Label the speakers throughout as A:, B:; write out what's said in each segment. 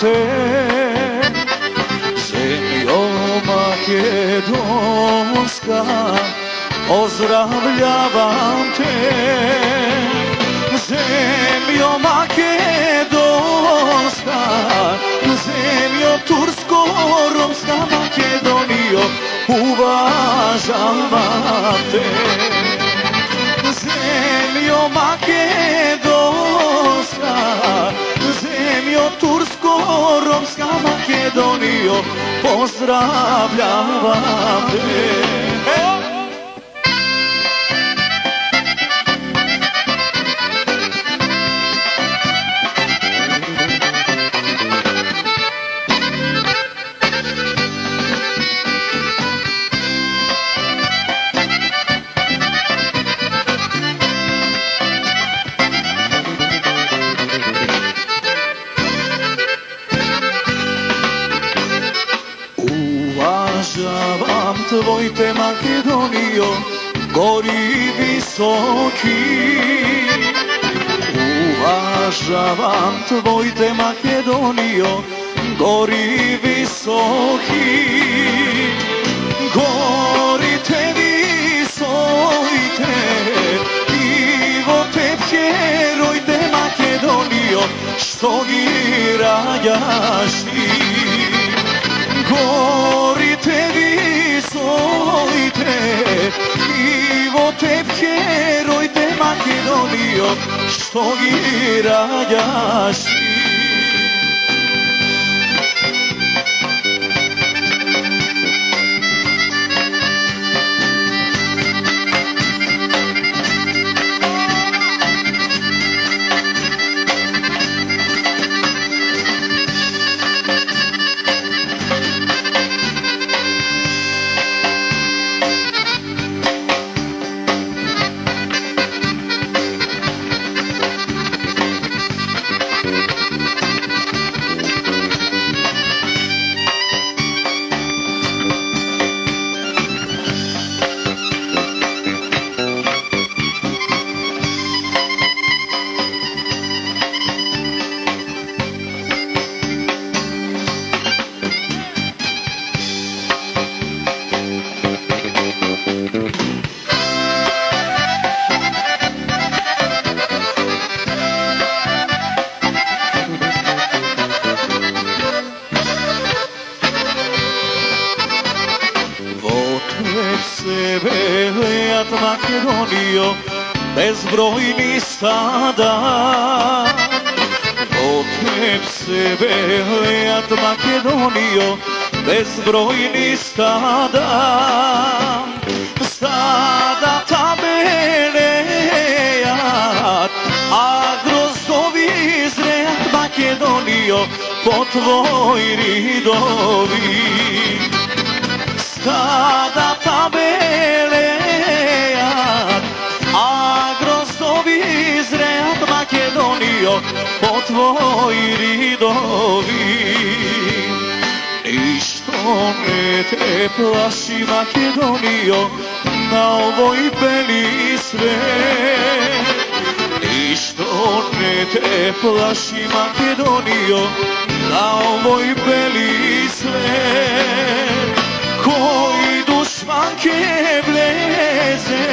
A: te, zemljo makedonska, pozdravljavam te. Zemljo makedonska, zemljo tursko-romska, Makedonijo, uvažavam te. Zemljo makedonska, zemljo tursko-romska, Makedonijo, pozdravljavam te. Uvažavam tvoj te, Makedonijo, gori visoki. Uvažavam tvoj te, Makedonijo, gori visoki. Gorite visojte, Ivo te pjerojte, Makedonijo, što girajaši. Gorite visojte, Ivo te pjerojte, Makedonijo, što girajaši. Sevelijat, Makedonijo, bezbrojni sada. Otep sevelijat, Makedonijo, bezbrojni sada. Sada tabelejat, a grozovi zrejat, Makedonijo, po tvoj ridovi. Sada tabelejat, a grozovi zrejat, Makedonijo, po tvoj ridovi. Ništo ne te plaši, Makedonijo, na ovoj beli svet. Ništo ne te plaši, Makedonijo, na ovoj beli svet. Koji dušmanke vleze,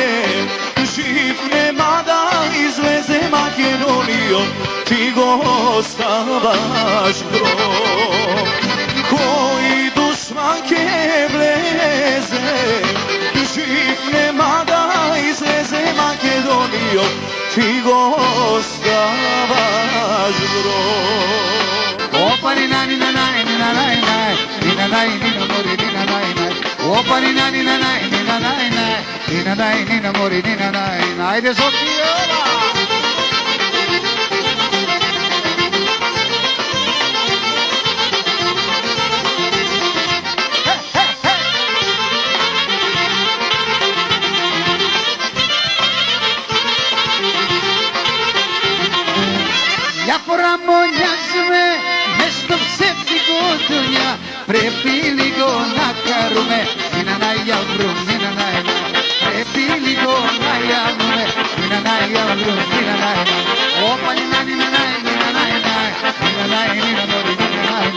A: živ nema da izleze, Makedonijo, ti go ostavaš grom. Koji dušmanke vleze, živ nema da izleze, Makedonijo, ti go ostavaš grom.
B: Opa ni na ni na naj, ni na naj naj, ni na naj, ni na mori, ni na naj naj. Opa ni na ni na naj, ni na naj naj, ni na naj, ni na mori, ni na naj naj. Ajde Zotijeva! Ja poramonjazme, mestom septi godunja, prepili go na karume, nina na javrum, nina na javrum, prepili go na javume, nina na javrum, nina na javrum. Opa nina nina na, nina na, nina na, nina mori, nina na.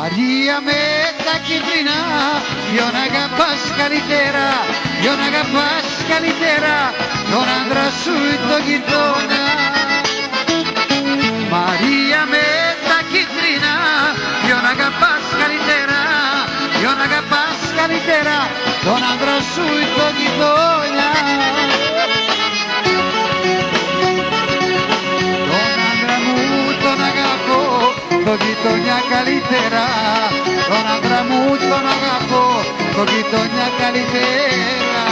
B: Μαρία με τα κίτρινα, ποιον αγαπάς καλύτερα, ποιον αγαπάς καλύτερα, τον άντρα σου ή τον γειτόνα. Μαρία με τα κίτρινα, ποιον αγαπάς καλύτερα, ποιον αγαπάς καλύτερα, τον άντρα σου ή τον γειτόνα. Τον άντρα μου τον αγαπώ, το γειτονιά καλύτερα, τον άντρα μου τον αγαπώ, το γειτονιά καλύτερα.